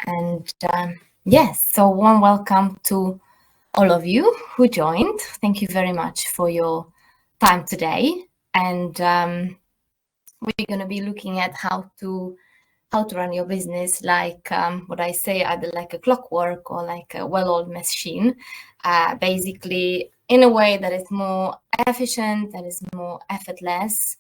And yes, so warm welcome to all of you who joined. Thank you very much for your time today. And we're going to be looking at how to run your business like what I say, either like a clockwork or like a well-oiled machine, basically in a way that is more efficient, that is more effortless,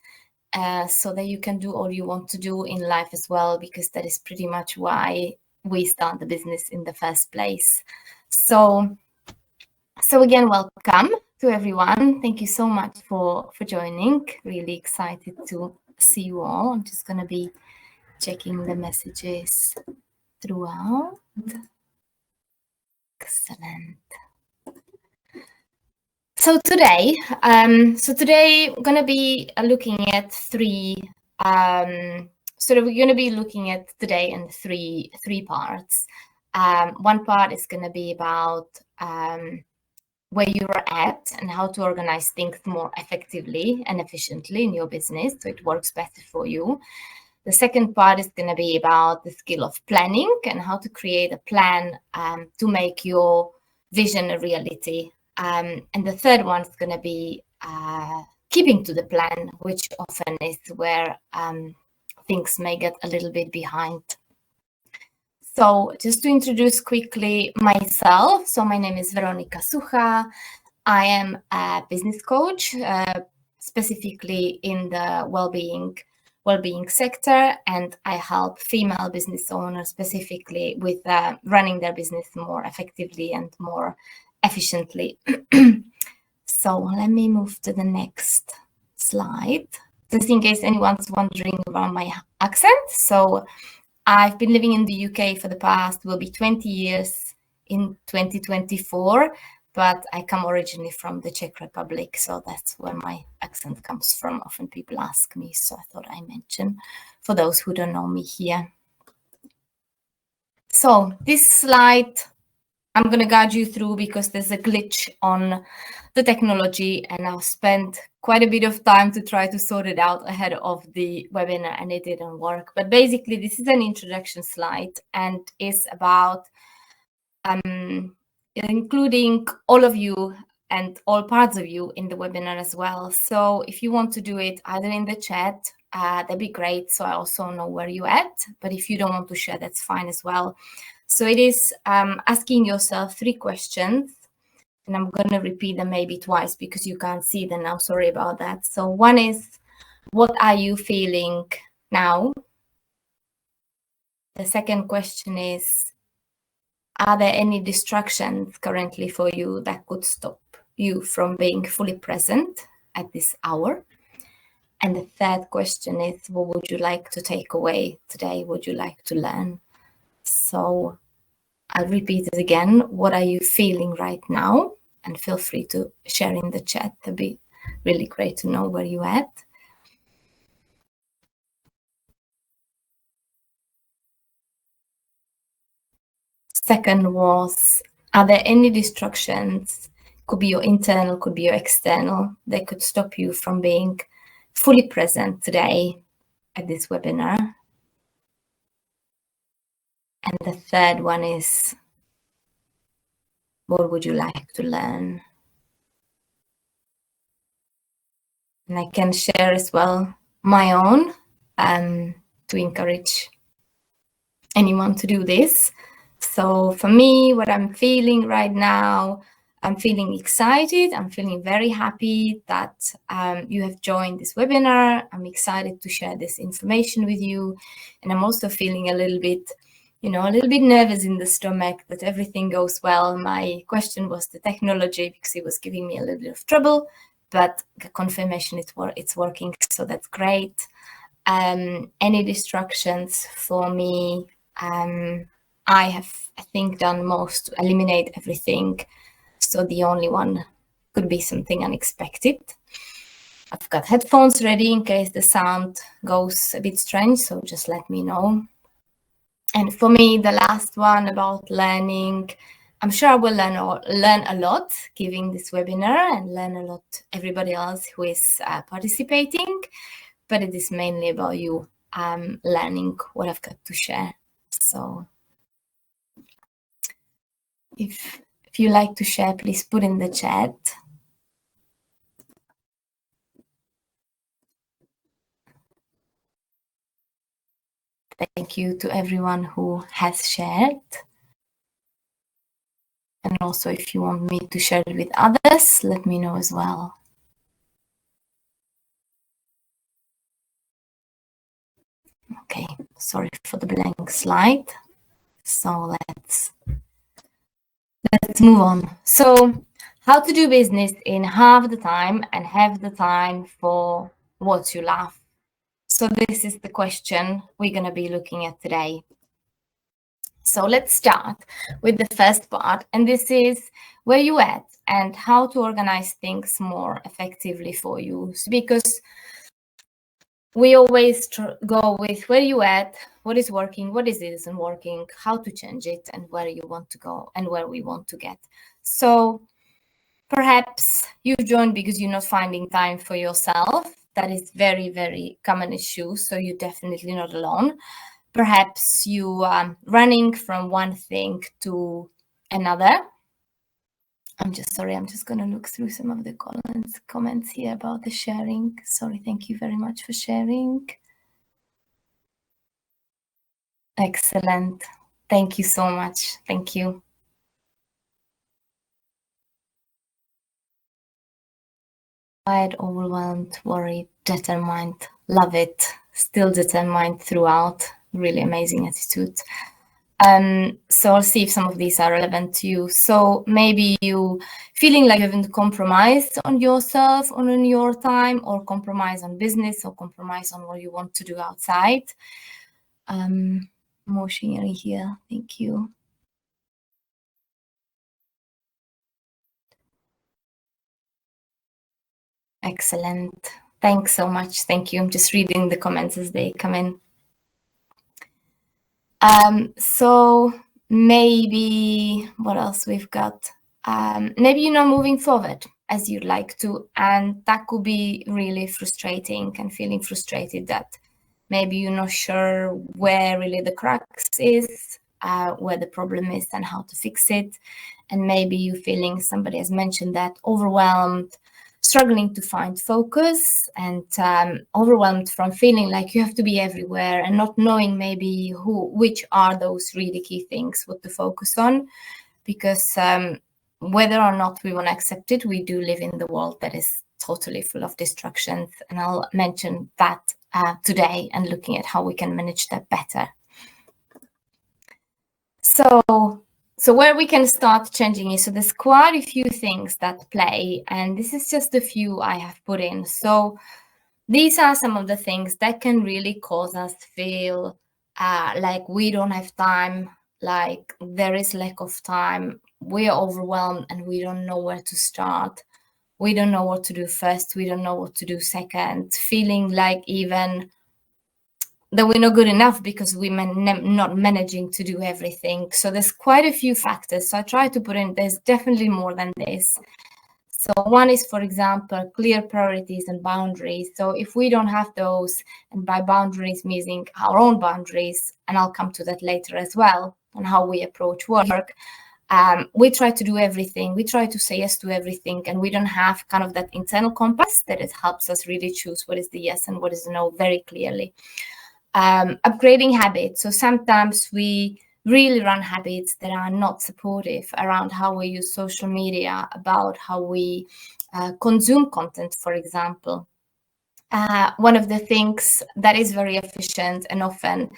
so that you can do all you want to do in life as well, because that is pretty much why we start the business in the first place. So again, welcome to everyone. Thank you so much for joining. Really excited to see you all. I'm just going to be checking the messages throughout. Excellent. So today we're going to be looking at three. We're going to be looking at today in three parts. One part is going to be about where you're at and how to organize things more effectively and efficiently in your business so it works better for you. The second part is going to be about the skill of planning and how to create a plan to make your vision a reality. And the third one is going to be keeping to the plan, which often is where things may get a little bit behind. So just to introduce quickly myself. So my name is Weronika Sucha. I am a business coach, specifically in the well-being sector, and I help female business owners specifically with running their business more effectively and more efficiently. So let me move to the next slide, just in case anyone's wondering about my accent. So I've been living in the UK for the past, will be 20 years in 2024, but I come originally from the Czech Republic, so that's where my accent comes from. Often people ask me, so I thought I mention for those who don't know me here. So this slide, I'm going to guide you through because there's a glitch on the technology, and I've spent quite a bit of time to try to sort it out ahead of the webinar, and it didn't work. But basically, this is an introduction slide and is about including all of you and all parts of you in the webinar as well. So if you want to do it either in the chat, that'd be great, so I also know where you're at. But if you don't want to share, that's fine as well. So it is asking yourself 3 questions, and I'm going to repeat them maybe twice because you can't see them now. Sorry about that. So one is, what are you feeling now? The second question is, are there any distractions currently for you that could stop you from being fully present at this hour? And the third question is, what would you like to take away today? Would you like to learn? So I'll repeat it again. What are you feeling right now? And feel free to share in the chat. That'd be really great to know where you're at. Second was, are there any distractions? Could be your internal, could be your external, that could stop you from being fully present today at this webinar. And the third one is, what would you like to learn? And I can share as well my own to encourage anyone to do this. So for me, what I'm feeling right now, I'm feeling excited. I'm feeling very happy that you have joined this webinar. I'm excited to share this information with you. And I'm also feeling a little bit, a little bit nervous in the stomach that everything goes well. My question was the technology, because it was giving me a little bit of trouble, but the confirmation it's working, so that's great. Any distractions for me? I have, I think, done most to eliminate everything. So the only one could be something unexpected. I've got headphones ready in case the sound goes a bit strange, so just let me know. And for me, the last one about learning, I'm sure I will learn a lot giving this webinar and learn a lot everybody else who is participating, but it is mainly about you learning what I've got to share. So If you like to share, please put in the chat. Thank you to everyone who has shared. And also, if you want me to share it with others, let me know as well. Okay, sorry for the blank slide. So let's move on. So how to do business in half the time and have the time for what you love. So this is the question we're going to be looking at today. So let's start with the first part, and this is where you at and how to organize things more effectively for you. Because we always go with where you at, what is working, what isn't working, how to change it, and where you want to go and where we want to get. So perhaps you've joined because you're not finding time for yourself. That is very, very common issue. So you're definitely not alone. Perhaps you are running from one thing to another. I'm just going to look through some of the comments here about the sharing. Sorry, thank you very much for sharing. Excellent. Thank you so much. Thank you. Tired, overwhelmed, worried, determined. Love it. Still determined throughout. Really amazing attitude. So I'll see if some of these are relevant to you. So maybe you feeling like you haven't compromised on yourself, on your time, or compromise on business, or compromise on what you want to do outside. More sharing here. Thank you. Excellent. Thanks so much. Thank you. I'm just reading the comments as they come in. So maybe what else we've got? Maybe you're not moving forward as you'd like to, and that could be really frustrating, and feeling frustrated that maybe you're not sure where really the crux is, where the problem is and how to fix it. And maybe you're feeling, somebody has mentioned that, overwhelmed, struggling to find focus, and overwhelmed from feeling like you have to be everywhere and not knowing maybe which are those really key things, what to focus on. Because whether or not we want to accept it, we do live in the world that is totally full of distractions. And I'll mention that today, and looking at how we can manage that better. So where we can start changing is, so there's quite a few things that play, and this is just a few I have put in. So these are some of the things that can really cause us to feel like we don't have time, like there is lack of time, we are overwhelmed, and we don't know where to start. We don't know what to do first. We don't know what to do second. Feeling like even that we're not good enough because we're not managing to do everything. So there's quite a few factors. So I try to put in, there's definitely more than this. So one is, for example, clear priorities and boundaries. So if we don't have those, and by boundaries meaning our own boundaries, and I'll come to that later as well, on how we approach work, we try to do everything. We try to say yes to everything, and we don't have kind of that internal compass that it helps us really choose what is the yes and what is the no very clearly. Upgrading habits. So sometimes we really run habits that are not supportive around how we use social media, about how we consume content, for example. One of the things that is very efficient, and often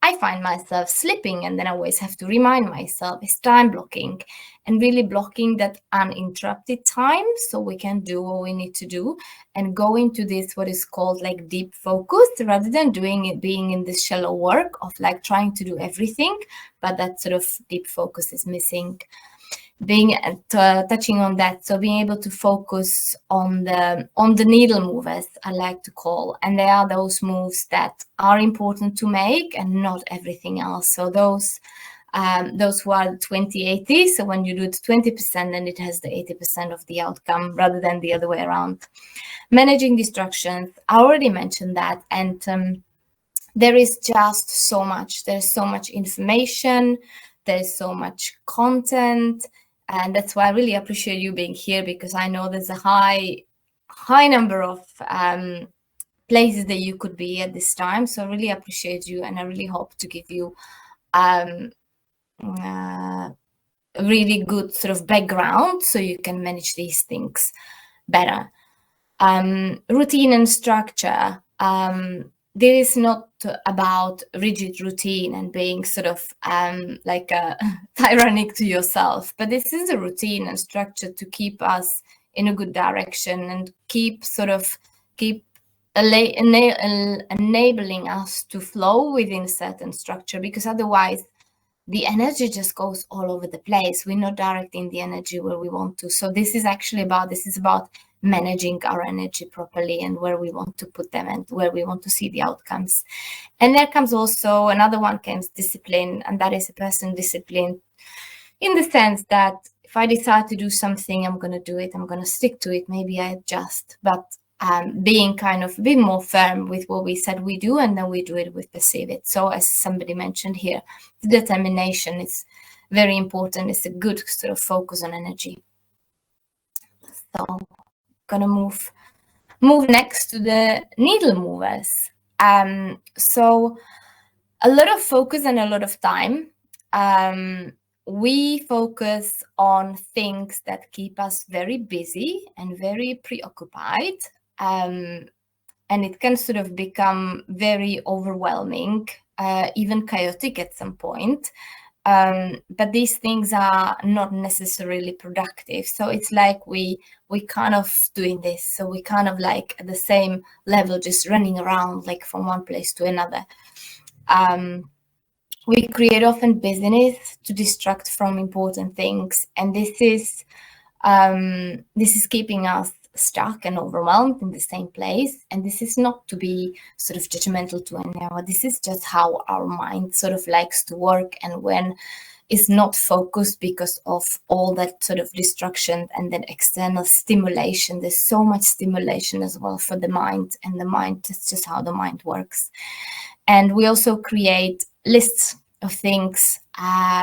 I find myself slipping, and then I always have to remind myself, is time blocking, and really blocking that uninterrupted time so we can do what we need to do and go into this, what is called like deep focus, rather than being in this shallow work of like trying to do everything, but that sort of deep focus is missing. Touching on that, so being able to focus on the needle movers, I like to call, and they are those moves that are important to make and not everything else. So those who are 20-80, so when you do it 20%, then it has the 80% of the outcome rather than the other way around. Managing distractions, I already mentioned that, and there is just so much. There's so much information. there's so much content, and that's why I really appreciate you being here, because I know there's a high number of places that you could be at this time. So I really appreciate you, and I really hope to give you a really good sort of background so you can manage these things better. Routine and structure. This is not about rigid routine and being sort of like tyrannic to yourself, but this is a routine and structure to keep us in a good direction and keep enabling us to flow within a certain structure, because otherwise the energy just goes all over the place. We're not directing the energy where we want to. So this is about managing our energy properly and where we want to put them and where we want to see the outcomes. And there comes also another one, comes discipline, and that is a personal discipline in the sense that if I decide to do something, I'm going to do it. I'm going to stick to it. Maybe I adjust, but being kind of a bit more firm with what we said we do, and then we do it, we perceive it. So as somebody mentioned here, the determination is very important. It's a good sort of focus on energy. So I'm gonna move next to the needle movers. So a lot of focus and a lot of time. We focus on things that keep us very busy and very preoccupied. And it can sort of become very overwhelming, even chaotic at some point. But these things are not necessarily productive. So it's like we kind of doing this. So we kind of like at the same level, just running around like from one place to another. We create often busyness to distract from important things, and this is keeping us stuck and overwhelmed in the same place. And this is not to be sort of judgmental to anyone. This is just how our mind sort of likes to work, and when it's not focused because of all that sort of distraction and then external stimulation. There's so much stimulation as well for the mind, and the mind, that's just how the mind works. And we also create lists of things,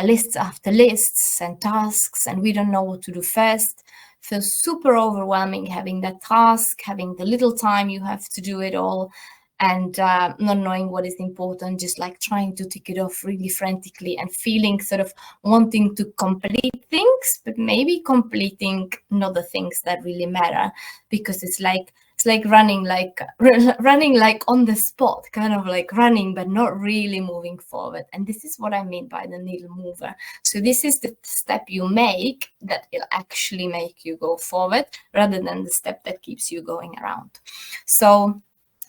lists after lists and tasks, and we don't know what to do first. Feels super overwhelming having that task, having the little time you have to do it all, and not knowing what is important, just like trying to tick it off really frantically and feeling sort of wanting to complete things, but maybe completing not the things that really matter, because it's like running like on the spot, kind of like running but not really moving forward. And this is what I mean by the needle mover. So this is the step you make that will actually make you go forward, rather than the step that keeps you going around. So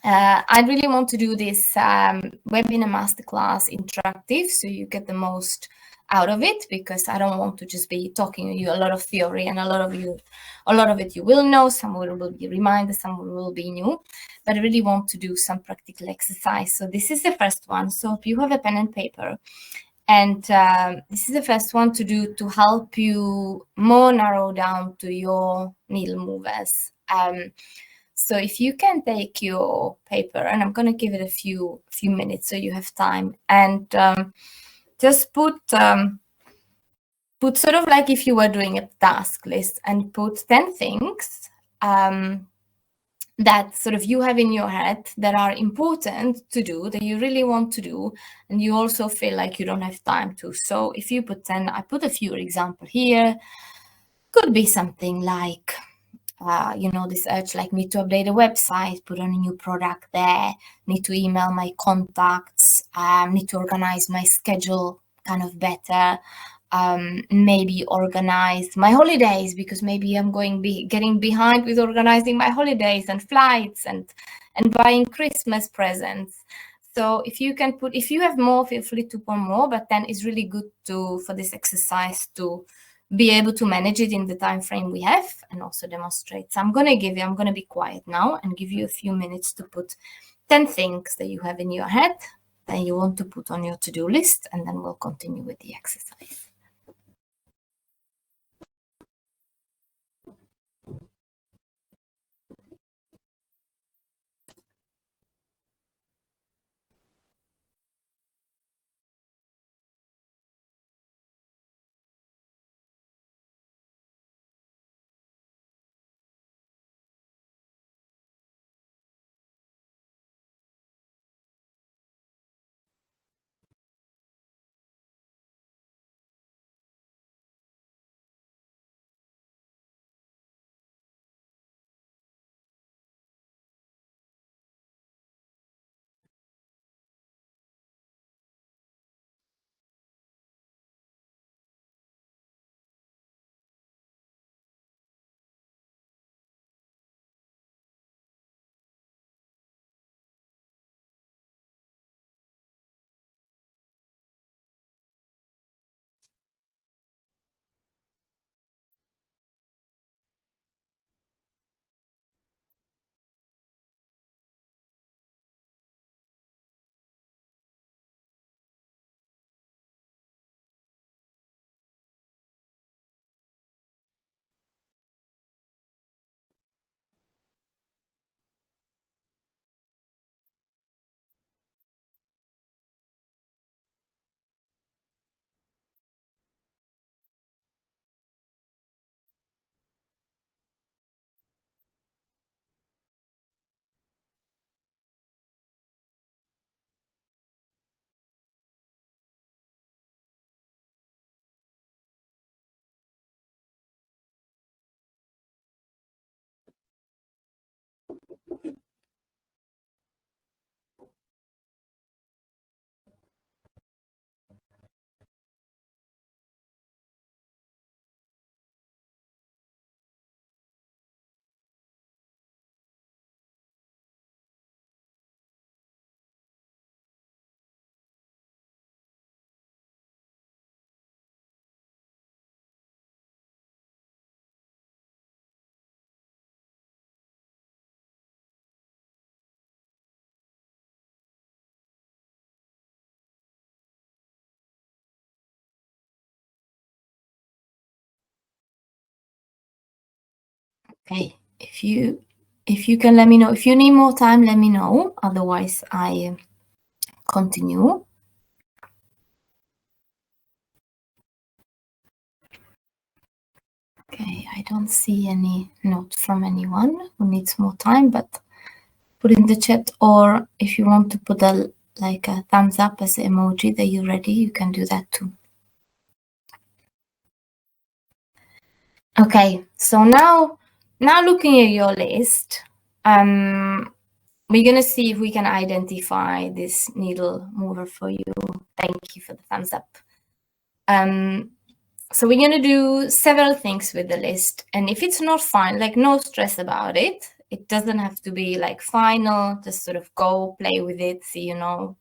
I really want to do this webinar masterclass interactive, so you get the most out of it, because I don't want to just be talking to you a lot of theory, and a lot of it you will know, some will be reminded, some will be new, but I really want to do some practical exercise. So this is the first one. So if you have a pen and paper, and this is the first one to do to help you more narrow down to your needle movers. So if you can take your paper, and I'm going to give it a few minutes so you have time, and just put sort of like if you were doing a task list, and put 10 things that sort of you have in your head that are important to do, that you really want to do, and you also feel like you don't have time to. So if you put 10, I put a few examples here. Could be something like, this urge, like need to update a website, put on a new product there, need to email my contacts, need to organize my schedule kind of better, maybe organize my holidays, because maybe I'm getting behind with organizing my holidays and flights and buying Christmas presents. So if you have more, feel free to put more, but then it's really good for this exercise to be able to manage it in the time frame we have, and also demonstrate. So I'm going to be quiet now and give you a few minutes to put 10 things that you have in your head that you want to put on your to-do list, and then we'll continue with the exercise. Okay, if you can let me know. If you need more time, let me know. Otherwise, I continue. Okay, I don't see any note from anyone who needs more time, but put in the chat, or if you want to put a thumbs up as an emoji that you're ready, you can do that too. Okay, so now looking at your list, we're gonna see if we can identify this needle mover for you. Thank you for the thumbs up. So we're going to do several things with the list. And if it's not fine, like no stress about it. It doesn't have to be like final, just sort of go play with it. See, you know,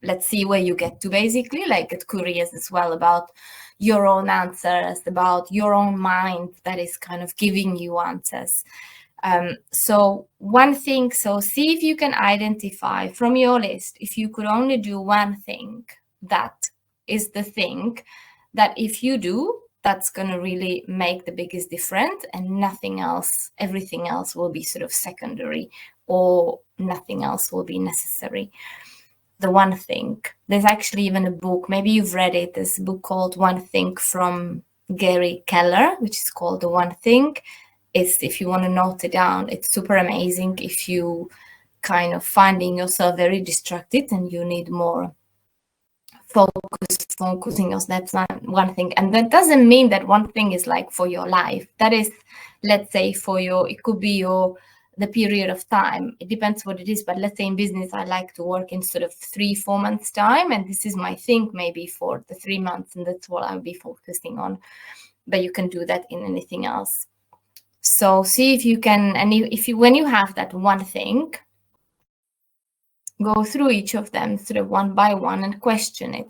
let's see where you get to basically, like get curious as well about your own answers, about your own mind that is kind of giving you answers. So one thing, so see if you can identify from your list, if you could only do one thing, that is the thing that if you do, that's going to really make the biggest difference, and nothing else, everything else will be sort of secondary, or nothing else will be necessary. The one thing, there's actually even a book, maybe you've read it, there's a book called One Thing from Gary Keller, which is called The One Thing. It's, if you want to note it down, it's super amazing if you kind of finding yourself very distracted and you need more focusing on that's one thing. And that doesn't mean that one thing is like for your life. That is, let's say for your, it could be the period of time. It depends what it is. But let's say in business, I like to work in sort of 3-4 months time. And this is my thing maybe for the 3 months. And that's what I'll be focusing on. But you can do that in anything else. So see if you can, and if you, when you have that one thing, go through each of them sort of one by one and question it.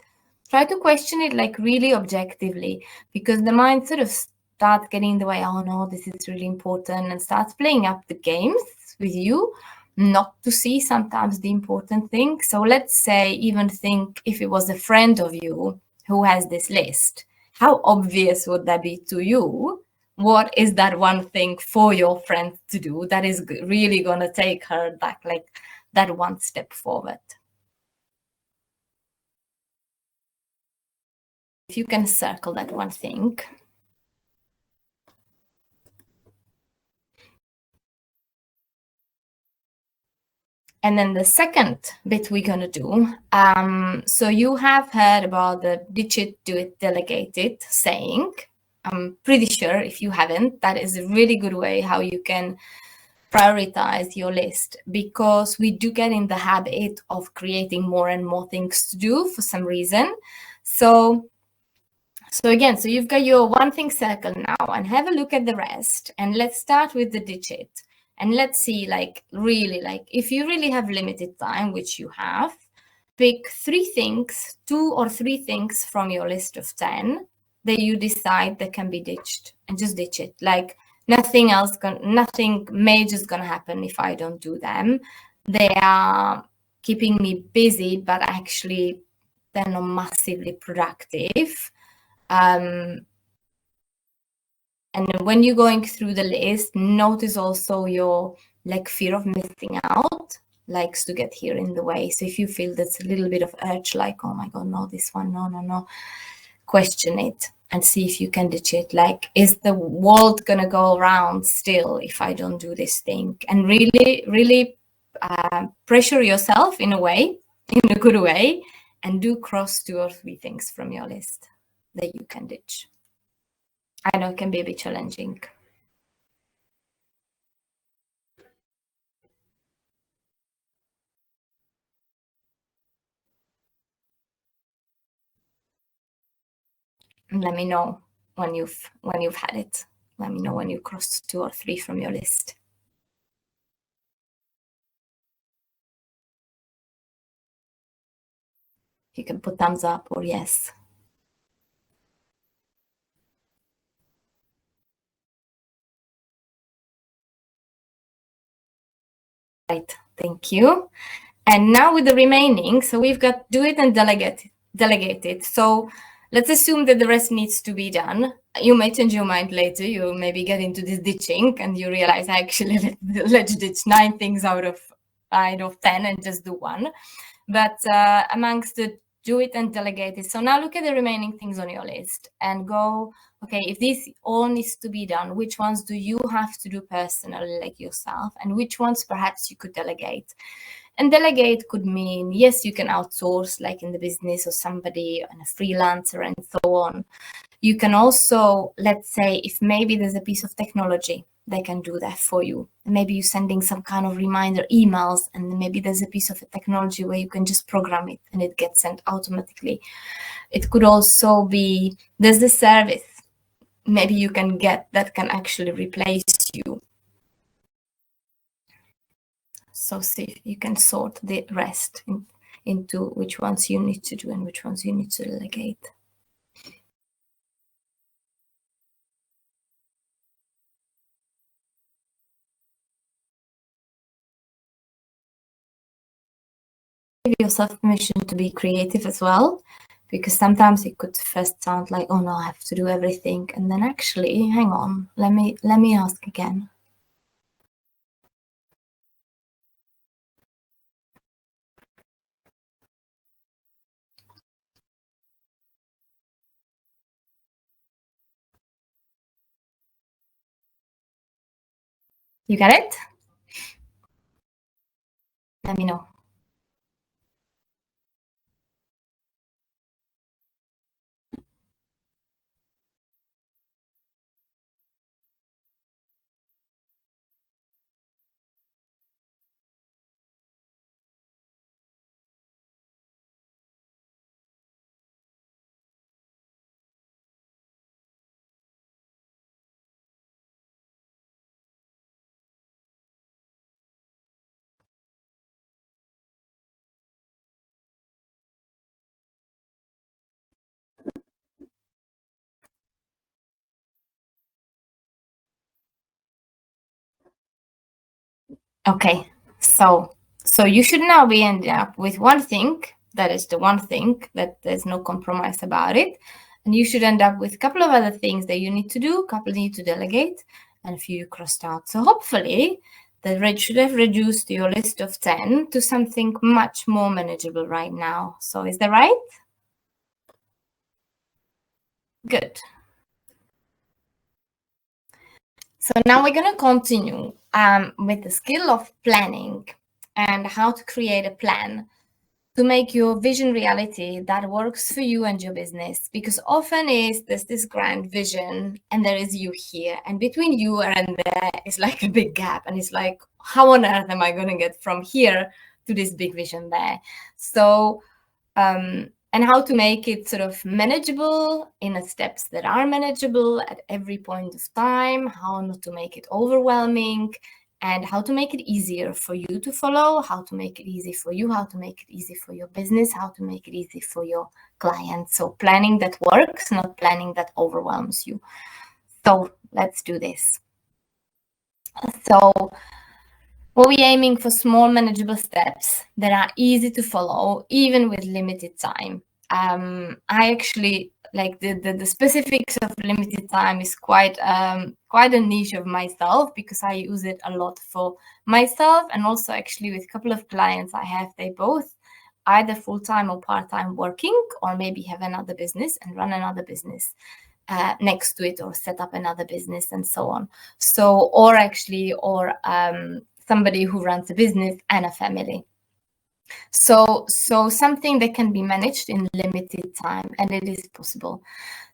Try to question it like really objectively, because the mind sort of starts getting in the way. Oh no, this is really important, and starts playing up the games with you, not to see sometimes the important thing. So let's say even think if it was a friend of you who has this list, how obvious would that be to you? What is that one thing for your friend to do that is really going to take her back, like that one step forward? If you can circle that one thing. And then the second bit we're going to do, so you have heard about the ditch it, do it, delegate it saying. I'm pretty sure if you haven't, that is a really good way how you can prioritize your list, because we do get in the habit of creating more and more things to do for some reason. So again, so you've got your one thing circled now, and have a look at the rest, and let's start with the digit, and let's see, like really, like if you really have limited time, which you have, pick 3 things, 2 or 3 things from your list of 10 that you decide that can be ditched, and just ditch it. Like nothing else, nothing major is gonna happen if I don't do them. They are keeping me busy, but actually they're not massively productive. And when you're going through the list, notice also your like fear of missing out likes to get here in the way. So if you feel that's a little bit of urge, like, oh my God, no, this one, no, question it and see if you can ditch it. Like, is the world gonna go around still if I don't do this thing? And really pressure yourself in a way, in a good way, and do cross 2 or 3 things from your list that you can ditch. I know it can be a bit challenging. And let me know when you've had it. Let me know when you crossed 2 or 3 from your list. You can put thumbs up or yes. Right, thank you. And now with the remaining, so we've got do it and delegate it. So let's assume that the rest needs to be done. You may change your mind later. You maybe get into this ditching and you realize, actually, let's ditch 9 things out of 10 and just do one. But amongst the do it and delegate it. So now look at the remaining things on your list and go, okay, if this all needs to be done, which ones do you have to do personally, like yourself, and which ones perhaps you could delegate? And delegate could mean, yes, you can outsource, like in the business, or somebody and a freelancer and so on. You can also, let's say, if maybe there's a piece of technology, they can do that for you. Maybe you're sending some kind of reminder emails, and maybe there's a piece of technology where you can just program it and it gets sent automatically. It could also be, there's the service maybe you can get that can actually replace you. So see, you can sort the rest into which ones you need to do and which ones you need to delegate. Give yourself permission to be creative as well, because sometimes it could first sound like, oh no, I have to do everything, and then actually, hang on, let me ask again. You got it? Let me know. Okay, so you should now be ending up with one thing, that is the one thing that there's no compromise about it. And you should end up with a couple of other things that you need to do, a couple you need to delegate, and a few you crossed out. So hopefully the rate should have reduced your list of 10 to something much more manageable right now. So is that right? Good. So now we're going to continue with the skill of planning and how to create a plan to make your vision reality that works for you and your business. Because often there's this grand vision and there is you here, and between you and there is like a big gap, and it's like, how on earth am I going to get from here to this big vision there? So and how to make it sort of manageable in the steps that are manageable at every point of time, how not to make it overwhelming, and how to make it easier for you to follow, how to make it easy for you, how to make it easy for your business, how to make it easy for your clients. So planning that works, not planning that overwhelms you. So let's do this. So what we're aiming for small manageable steps that are easy to follow, even with limited time. I actually like the specifics of limited time is quite a niche of myself, because I use it a lot for myself, and also actually with a couple of clients I have, they both either full-time or part-time working, or maybe have another business and run another business next to it, or set up another business and so on. So, or somebody who runs a business and a family. So something that can be managed in limited time, and it is possible.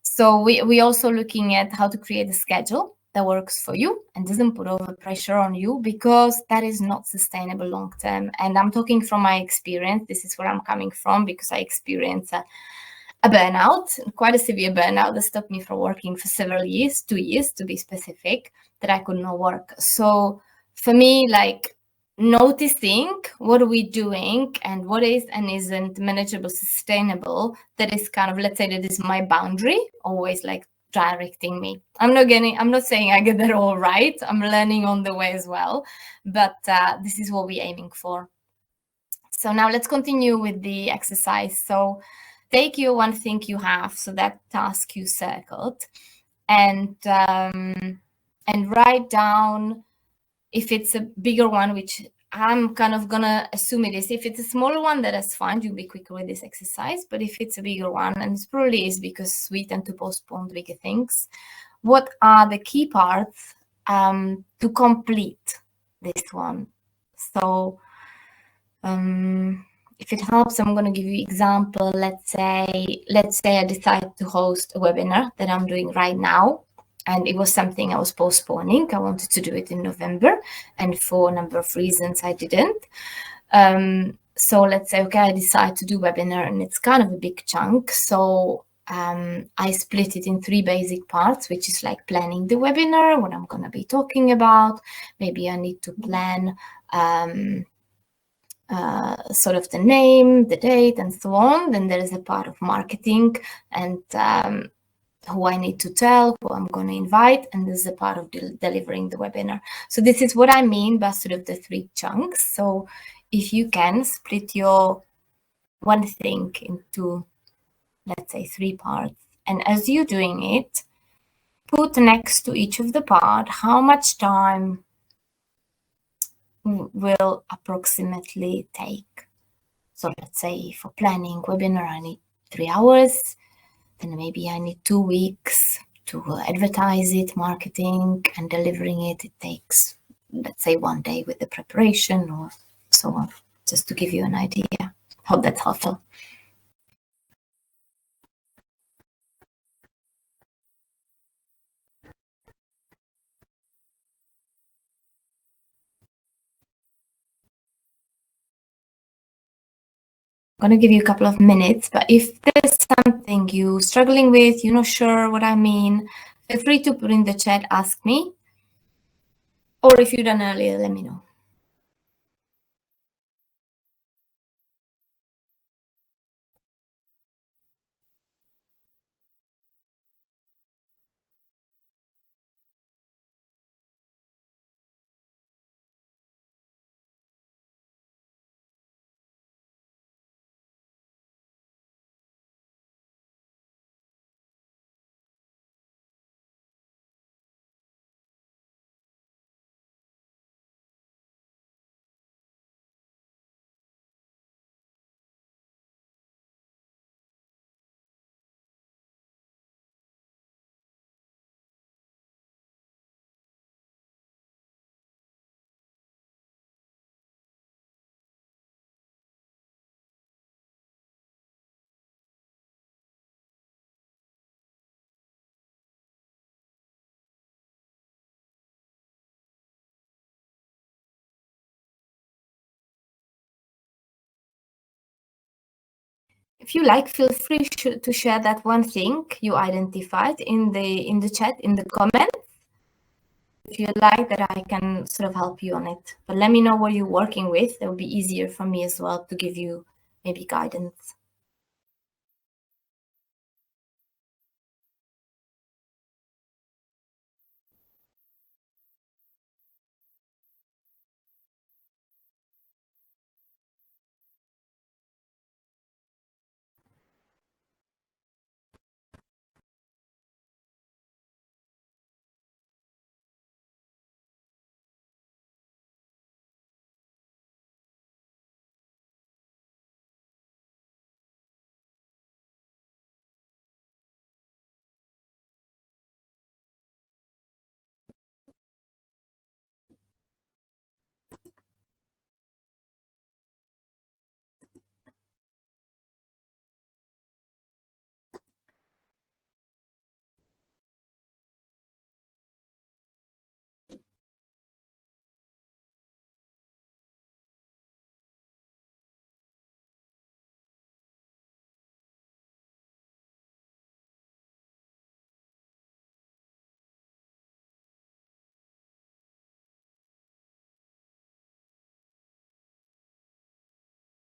So we also looking at how to create a schedule that works for you and doesn't put over pressure on you, because that is not sustainable long term. And I'm talking from my experience. This is where I'm coming from, because I experienced a burnout, quite a severe burnout, that stopped me from working for several years, 2 years to be specific, that I could not work. So for me, like, noticing what are we doing and what is and isn't manageable, sustainable, that is kind of, let's say that is my boundary, always like directing me. I'm not saying I get that all right. I'm learning on the way as well, but this is what we're aiming for. So now let's continue with the exercise. So take your one thing you have, so that task you circled, and write down, if it's a bigger one, which I'm kind of gonna assume it is. If it's a smaller one, that's fine. You'll be quicker with this exercise. But if it's a bigger one, and it probably is because we tend to postpone the bigger things, what are the key parts to complete this one? So if it helps, I'm going to give you an example. Let's say I decide to host a webinar that I'm doing right now, and it was something I was postponing. I wanted to do it in November, and for a number of reasons I didn't. So let's say, okay, I decide to do webinar, and it's kind of a big chunk. So I split it in 3 basic parts, which is like planning the webinar, what I'm going to be talking about. Maybe I need to plan sort of the name, the date, and so on. Then there is a part of marketing and who I need to tell, who I'm going to invite, and there's a part of delivering the webinar. So this is what I mean by sort of the 3 chunks. So if you can split your one thing into, let's say, 3 parts, and as you're doing it, put next to each of the part how much time will approximately take. So let's say for planning webinar, I need 3 hours. Then maybe I need 2 weeks to advertise it, marketing and delivering it. It takes, let's say, 1 day with the preparation or so on, just to give you an idea. Hope that's helpful. I'm going to give you a couple of minutes, but if there's something you're struggling with, you're not sure what I mean, feel free to put in the chat, ask me. Or if you've done earlier, let me know. If you like, feel free to share that one thing you identified in the chat, in the comments. If you like that, I can sort of help you on it. But let me know what you're working with. It will be easier for me as well to give you maybe guidance.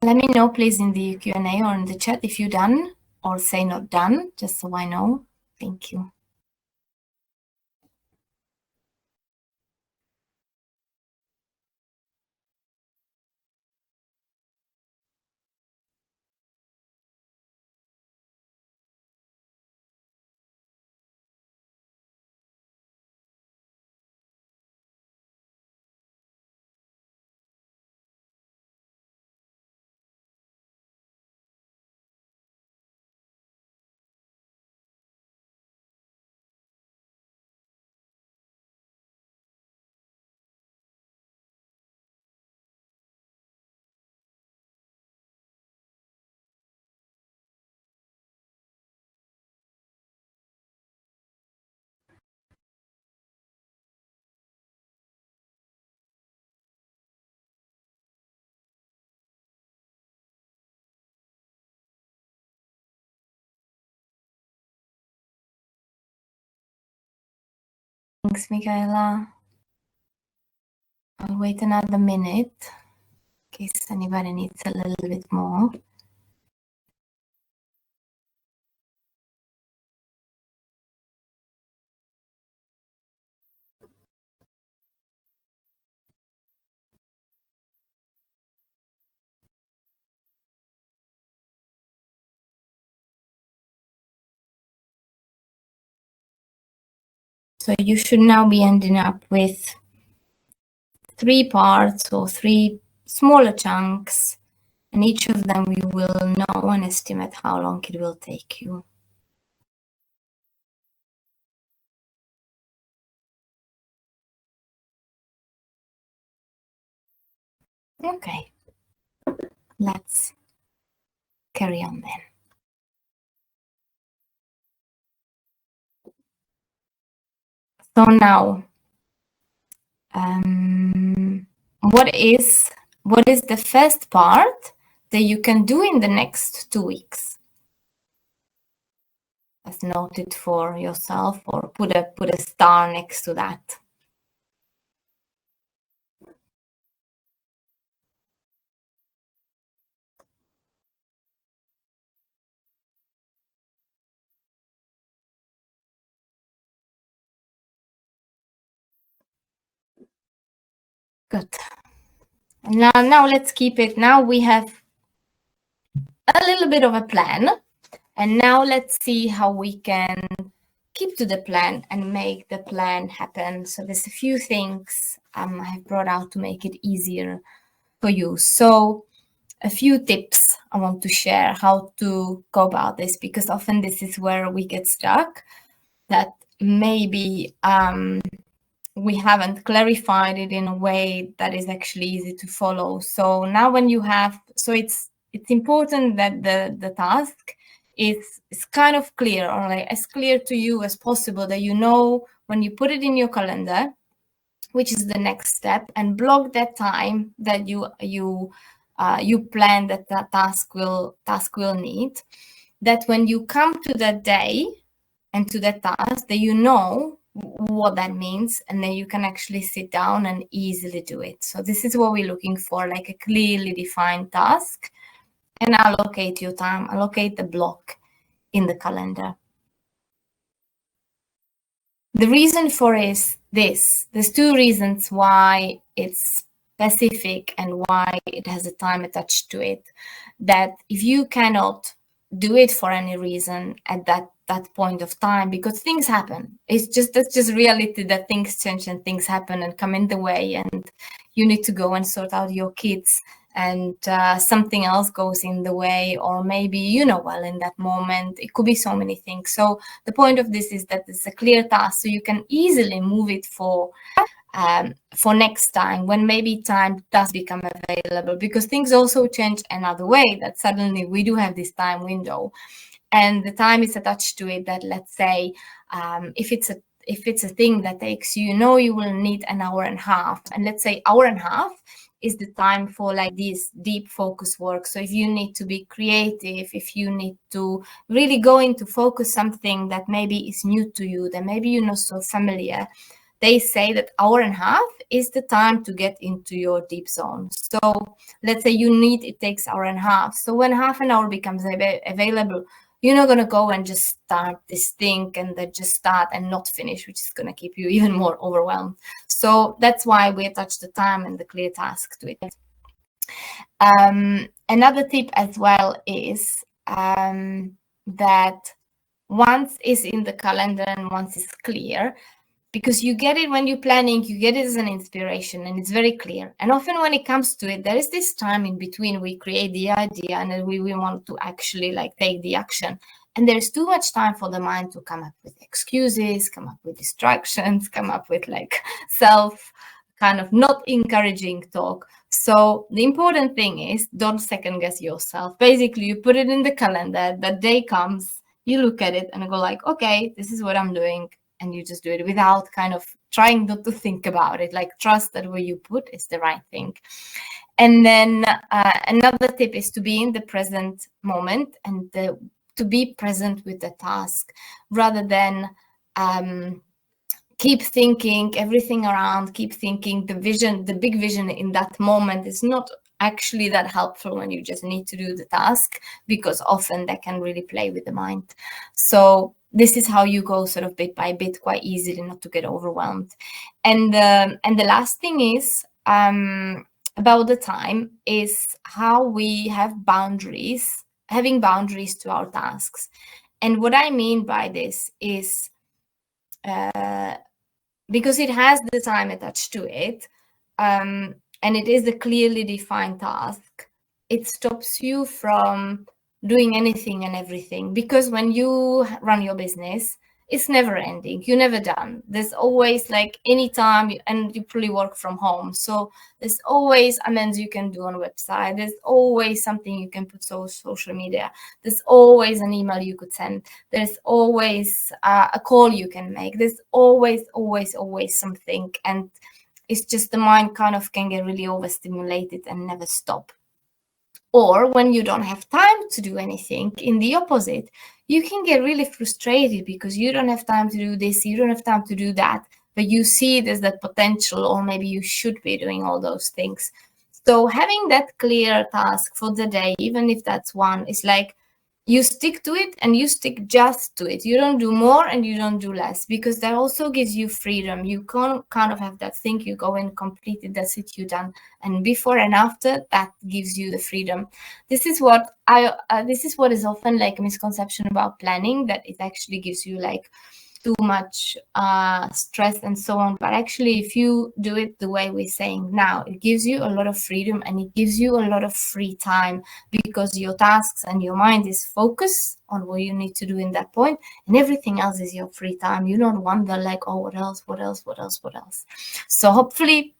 Let me know, please, in the Q&A or in the chat if you're done, or say not done, just so I know. Thank you. Thanks, Michaela. I'll wait another minute in case anybody needs a little bit more. So you should now be ending up with 3 parts or 3 smaller chunks, and each of them you will know and estimate how long it will take you. Okay, let's carry on then. So now, what is the first part that you can do in the next 2 weeks? Let's note it for yourself, or put a star next to that. Good. And now let's keep it. Now we have a little bit of a plan, and now let's see how we can keep to the plan and make the plan happen. So there's a few things I have brought out to make it easier for you. So a few tips I want to share how to go about this, because often this is where we get stuck, that maybe we haven't clarified it in a way that is actually easy to follow. So now when you have, so it's important that the task is kind of clear, or like as clear to you as possible, that you know when you put it in your calendar, which is the next step, and block that time that you plan that task will need, that when you come to that day and to that task, that you know what that means, and then you can actually sit down and easily do it. So this is what we're looking for, like a clearly defined task, and allocate your time, allocate the block in the calendar. The reason for is this. There's 2 reasons why it's specific and why it has a time attached to it. That if you cannot do it for any reason at that point of time, because things happen, that's just reality, that things change and things happen and come in the way, and you need to go and sort out your kids, and something else goes in the way, or maybe well in that moment it could be so many things. So the point of this is that it's a clear task, so you can easily move it for next time, when maybe time does become available, because things also change another way, that suddenly we do have this time window, and the time is attached to it. That, let's say, if it's a thing that takes you will need an hour and a half, and let's say hour and a half is the time for like this deep focus work. So if you need to be creative, if you need to really go into focus something that maybe is new to you, that maybe you're not so familiar, they say that hour and a half is the time to get into your deep zone. So let's say it takes hour and a half. So when half an hour becomes available, you're not going to go and just start this thing and then just start and not finish, which is going to keep you even more overwhelmed. So that's why we attach the time and the clear task to it. Another tip as well is that once is in the calendar and once is clear, because you get it when you're planning, you get it as an inspiration, and it's very clear. And often when it comes to it, there is this time in between we create the idea and then we want to actually like take the action. And there's too much time for the mind to come up with excuses, come up with distractions, come up with like self kind of not encouraging talk. So the important thing is, don't second guess yourself. Basically, you put it in the calendar, that day comes, you look at it and go like, okay, this is what I'm doing. And you just do it without kind of trying not to think about it, like trust that what you put is the right thing. And then another tip is to be in the present moment and to be present with the task, rather than keep thinking everything around, keep thinking the vision, the big vision in that moment is not actually that helpful when you just need to do the task, because often that can really play with the mind. So this is how you go sort of bit by bit, quite easily, not to get overwhelmed. And the last thing is about the time, is how we have boundaries, having boundaries to our tasks. And what I mean by this is, because it has the time attached to it, and it is a clearly defined task, it stops you from doing anything and everything. Because when you run your business, it's never ending, you're never done. There's always like any time, and you probably work from home, so there's always amends you can do on a website, there's always something you can put on social media, there's always an email you could send, there's always a call you can make, there's always something. And it's just the mind kind of can get really overstimulated and never stop. Or when you don't have time to do anything, in the opposite, you can get really frustrated because you don't have time to do this, you don't have time to do that, but you see there's that potential, or maybe you should be doing all those things. So having that clear task for the day, even if that's one, is like you stick to it and you stick just to it. You don't do more and you don't do less, because that also gives you freedom. You can kind of have that thing, you go and complete it, that's it, you're done. And before and after, that gives you the freedom. This is what is often like a misconception about planning, that it actually gives you like too much stress and so on. But actually, if you do it the way we're saying now, it gives you a lot of freedom and it gives you a lot of free time, because your tasks and your mind is focused on what you need to do in that point, and everything else is your free time. You don't wonder like, oh, what else? So hopefully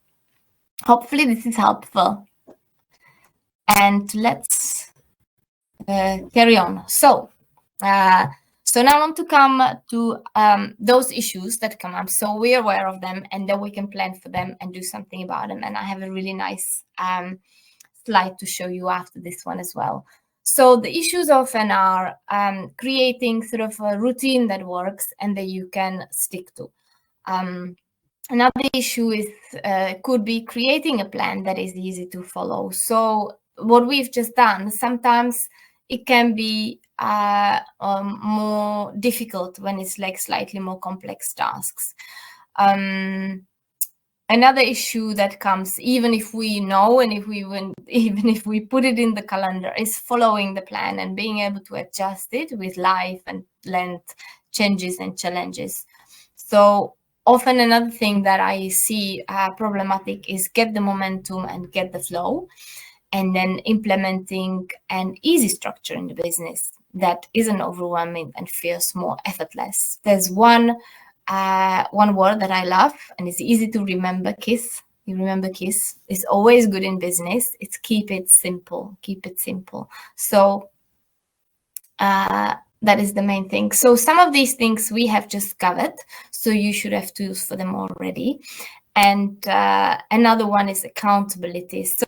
this is helpful. And let's carry on. So now I want to come to those issues that come up, so we're aware of them, and then we can plan for them and do something about them. And I have a really nice slide to show you after this one as well. So the issues often are creating sort of a routine that works and that you can stick to. Another issue is could be creating a plan that is easy to follow. So what we've just done, sometimes it can be more difficult when it's like slightly more complex tasks. Another issue that comes, even if we know and even if we put it in the calendar, is following the plan and being able to adjust it with life and length changes and challenges. So often another thing that I see problematic is get the momentum and get the flow, and then implementing an easy structure in the business that isn't overwhelming and feels more effortless. There's one word that I love, and it's easy to remember, KISS. You remember KISS? It's always good in business. It's keep it simple. Keep it simple. So that is the main thing. So some of these things we have just covered, so you should have tools for them already. And another one is accountability. So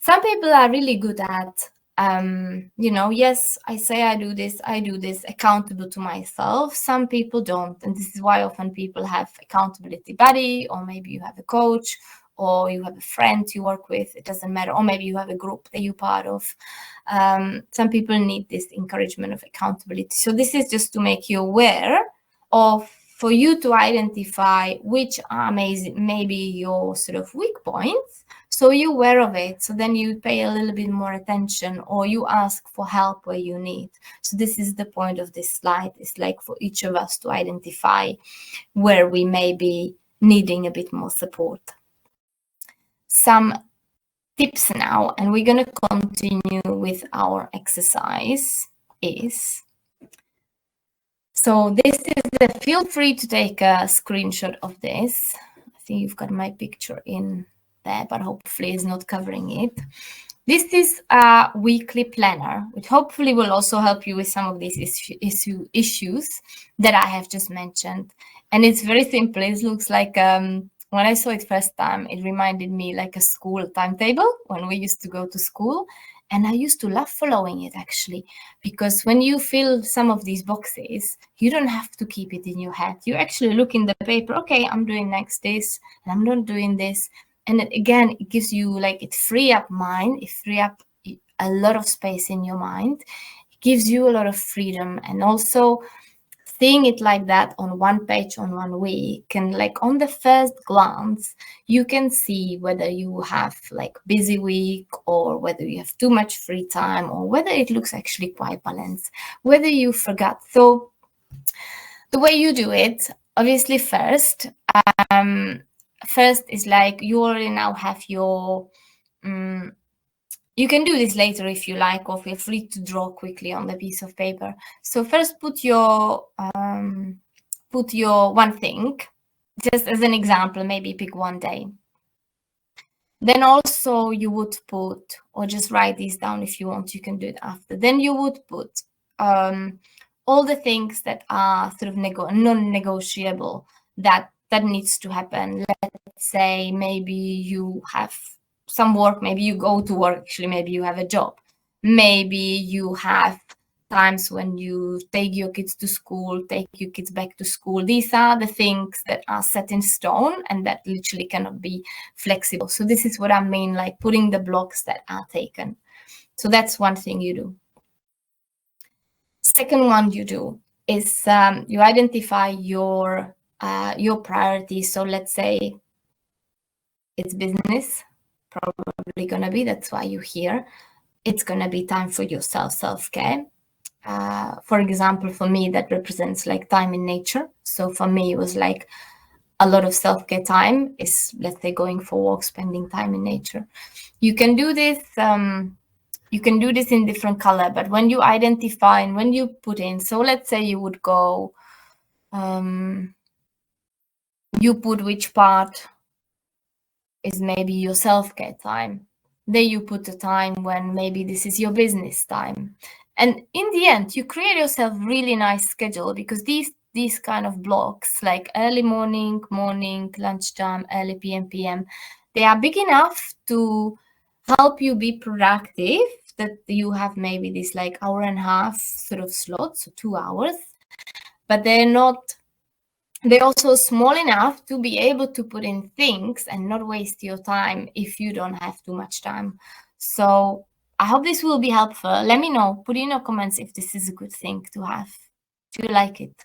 some people are really good at, yes, I say I do this, accountable to myself. Some people don't. And this is why often people have accountability buddy, or maybe you have a coach, or you have a friend you work with, it doesn't matter. Or maybe you have a group that you're part of. Some people need this encouragement of accountability. So this is just to make you aware of, for you to identify which are maybe your sort of weak points. So you're aware of it. So then you pay a little bit more attention, or you ask for help where you need. So this is the point of this slide. It's like for each of us to identify where we may be needing a bit more support. Some tips now, and we're going to continue with our exercise is, so this is the, feel free to take a screenshot of this. I think you've got my picture in there, but hopefully it's not covering it. This is a weekly planner, which hopefully will also help you with some of these issues that I have just mentioned. And it's very simple. It looks like, when I saw it first time, it reminded me like a school timetable when we used to go to school. And I used to love following it, actually, because when you fill some of these boxes, you don't have to keep it in your head. You actually look in the paper, okay, I'm doing next this, and I'm not doing this. And again, it gives you like, it free up mind, it free up a lot of space in your mind. It gives you a lot of freedom. And also seeing it like that on one page on 1 week, and like on the first glance you can see whether you have like busy week, or whether you have too much free time, or whether it looks actually quite balanced, whether you forgot. So the way you do it, obviously, first is like, you already now have your you can do this later if you like, or feel free to draw quickly on the piece of paper. So first put your one thing, just as an example, maybe pick one day. Then also you would put, or just write these down if you want, you can do it after. Then you would put all the things that are sort of non-negotiable, that needs to happen. Let's say maybe you have some work, maybe you go to work, actually, maybe you have a job, maybe you have times when you take your kids to school, take your kids back to school. These are the things that are set in stone and that literally cannot be flexible. So this is what I mean, like putting the blocks that are taken. So that's one thing you do. Second one you do is you identify your priorities. So let's say it's business, probably gonna be, that's why you're here. It's gonna be time for yourself, self-care. For example, for me, that represents like time in nature. So for me, it was like a lot of self-care time is, let's say, going for walks, spending time in nature. You can do this. You can do this in different color, but when you identify and when you put in, so let's say you would go, you put which part is maybe your self-care time. Then you put a time when maybe this is your business time. And in the end, you create yourself really nice schedule, because these kind of blocks, like early morning, lunchtime, early PM, they are big enough to help you be productive, that you have maybe this like hour and a half sort of slot, so 2 hours, but they're also small enough to be able to put in things and not waste your time if you don't have too much time. So I hope this will be helpful. Let me know, put in your comments if this is a good thing to have. Do you like it?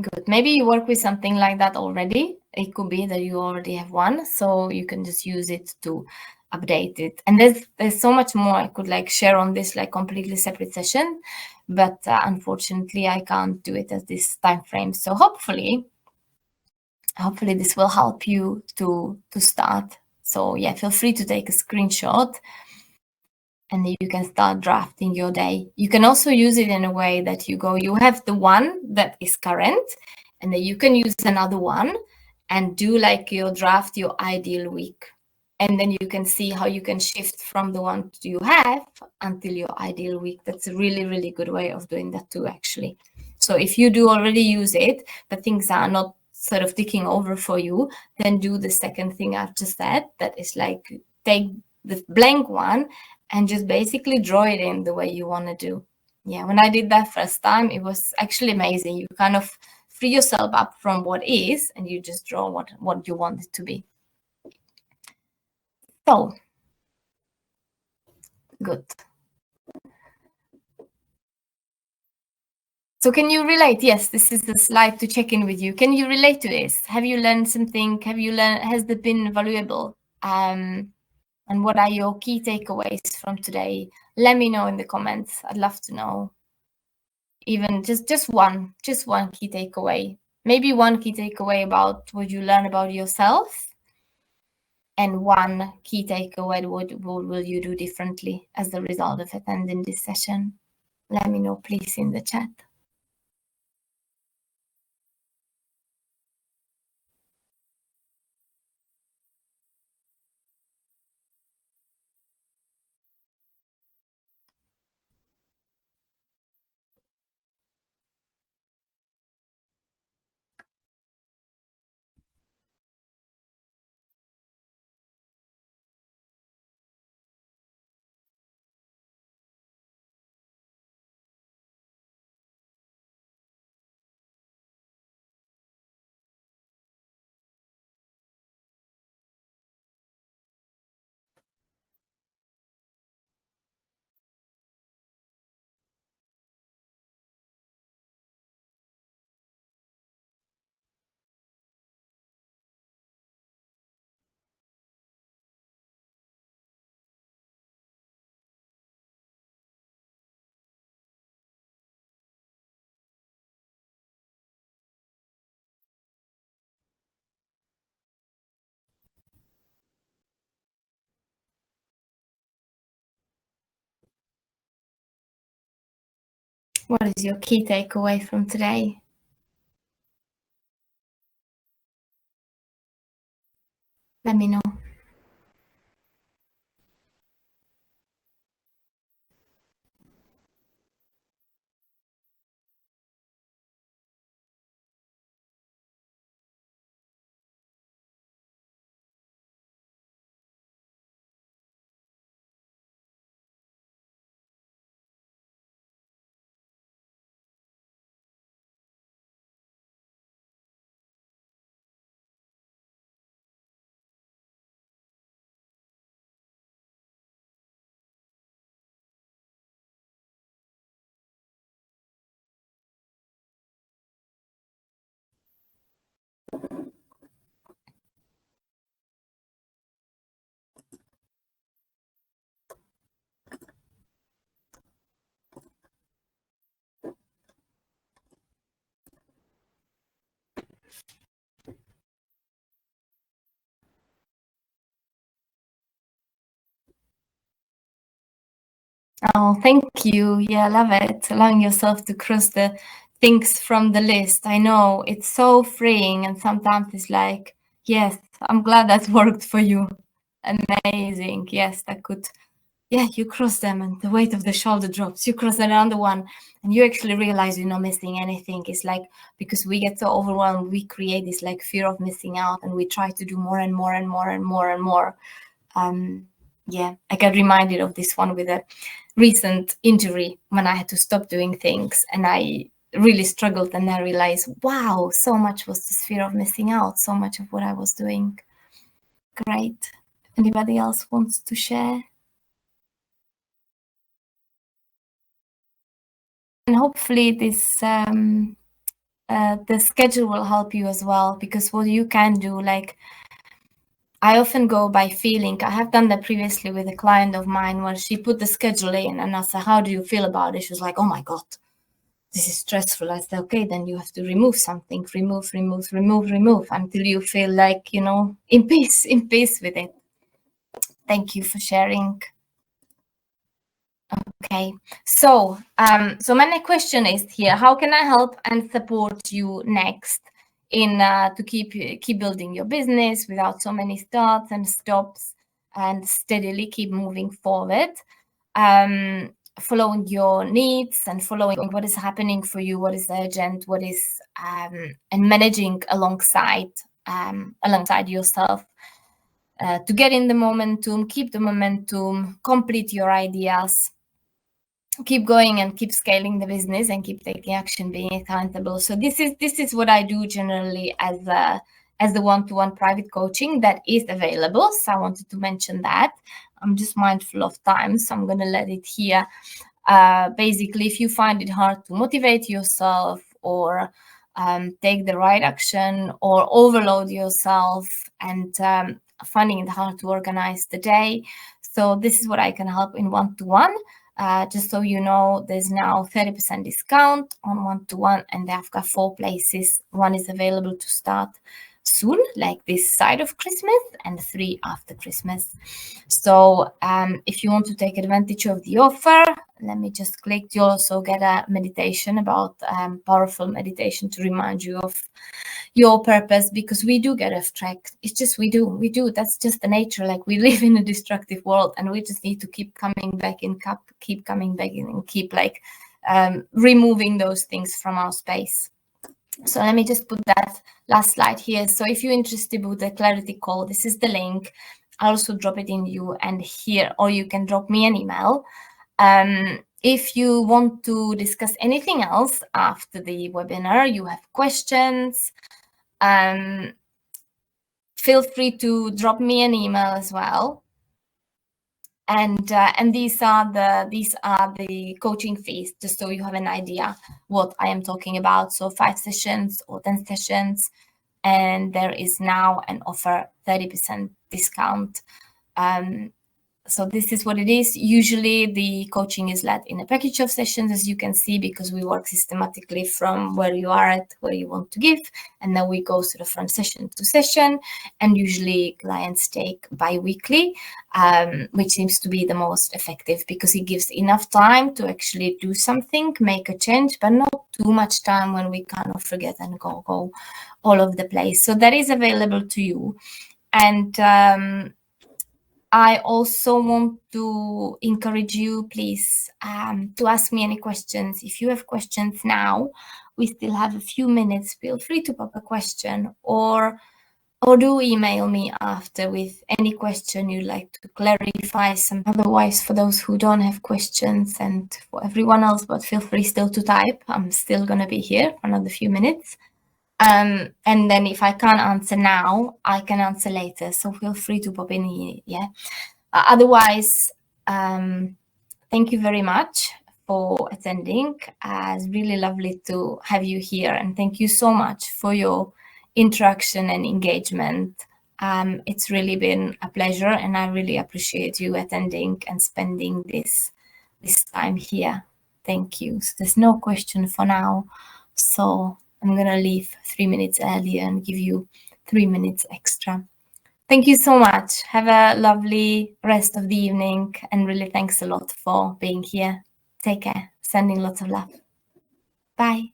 Good. Maybe you work with something like that already. It could be that you already have one, so you can just use it to update it. And there's so much more I could like share on this, like completely separate session, but unfortunately I can't do it at this time frame. So hopefully this will help you to start. So yeah, feel free to take a screenshot, and then you can start drafting your day. You can also use it in a way that you have the one that is current, and then you can use another one and do like your draft, your ideal week. And then you can see how you can shift from the one you have until your ideal week. That's a really, really good way of doing that too, actually. So if you do already use it, but things are not sort of ticking over for you, then do the second thing I've just said. That is like, take the blank one and just basically draw it in the way you want to do. Yeah, when I did that first time, it was actually amazing. You kind of free yourself up from what is, and you just draw what you want it to be. So, good. So can you relate? Yes, this is the slide to check in with you. Can you relate to this? Have you learned something? Has it been valuable? And what are your key takeaways from today? Let me know in the comments. I'd love to know. Even just one key takeaway. Maybe one key takeaway about what you learn about yourself, and one key takeaway, what will you do differently as a result of attending this session? Let me know, please, in the chat. What is your key takeaway from today? Let me know. Oh, thank you. Yeah, I love it. Allowing yourself to cross the things from the list. I know it's so freeing, and sometimes it's like, yes, I'm glad that worked for you. Amazing. Yes, that could, yeah, you cross them and the weight of the shoulder drops. You cross another one and you actually realize you're not missing anything. It's like, because we get so overwhelmed, we create this like fear of missing out, and we try to do more and more and more and more and more. Yeah, I got reminded of this one with a recent injury when I had to stop doing things, and I really struggled, and I realized, wow, so much was this fear of missing out, so much of what I was doing. Great. Anybody else wants to share? And hopefully this the schedule will help you as well, because what you can do, like, I often go by feeling. I have done that previously with a client of mine where she put the schedule in, and I said, how do you feel about it? She was like, oh my God, this is stressful. I said, okay, then you have to remove something, remove until you feel like, in peace with it. Thank you for sharing. Okay, so my next question is here: how can I help and support you next in to keep building your business without so many starts and stops, and steadily keep moving forward, following your needs and following what is happening for you, what is urgent, what is and managing alongside yourself. To get in the momentum, keep the momentum, complete your ideas, keep going and keep scaling the business and keep taking action, being accountable. So this is what I do generally as the one-to-one private coaching that is available. So I wanted to mention that. I'm just mindful of time, so I'm going to let it here. Basically, if you find it hard to motivate yourself, or take the right action, or overload yourself, and finding it hard to organize the day, so this is what I can help in one-to-one. Just so you know, there's now 30% discount on one-to-one, and I've got 4 places. 1 is available to start soon, like this side of Christmas, and 3 after Christmas. So if you want to take advantage of the offer, let me just click. You also get a meditation about powerful meditation to remind you of your purpose, because we do get off track. It's just we do. That's just the nature. Like, we live in a destructive world, and we just need to keep coming back in, keep coming back in, and keep like removing those things from our space. So let me just put that last slide here. So if you're interested with the clarity call, this is the link. I'll also drop it in you and here, or you can drop me an email. If you want to discuss anything else after the webinar, you have questions, feel free to drop me an email as well. And these are the coaching fees, just so you have an idea what I am talking about. So 5 sessions or 10 sessions, and there is now an offer 30% discount. So this is what it is. Usually the coaching is led in a package of sessions, as you can see, because we work systematically from where you are at where you want to give. And then we go sort of from session to session. And usually clients take bi-weekly, which seems to be the most effective because it gives enough time to actually do something, make a change, but not too much time when we kind of forget and go all over the place. So that is available to you. And I also want to encourage you, please, to ask me any questions. If you have questions now, we still have a few minutes. Feel free to pop a question or do email me after with any question you'd like to clarify some. Otherwise, for those who don't have questions and for everyone else, but feel free still to type. I'm still going to be here for another few minutes. And then if I can't answer now, I can answer later. So feel free to pop in here. Yeah. Otherwise, thank you very much for attending. It's really lovely to have you here. And thank you so much for your interaction and engagement. It's really been a pleasure, and I really appreciate you attending and spending this time here. Thank you. So there's no question for now. So I'm going to leave 3 minutes earlier and give you 3 minutes extra. Thank you so much. Have a lovely rest of the evening, and really thanks a lot for being here. Take care. Sending lots of love. Bye.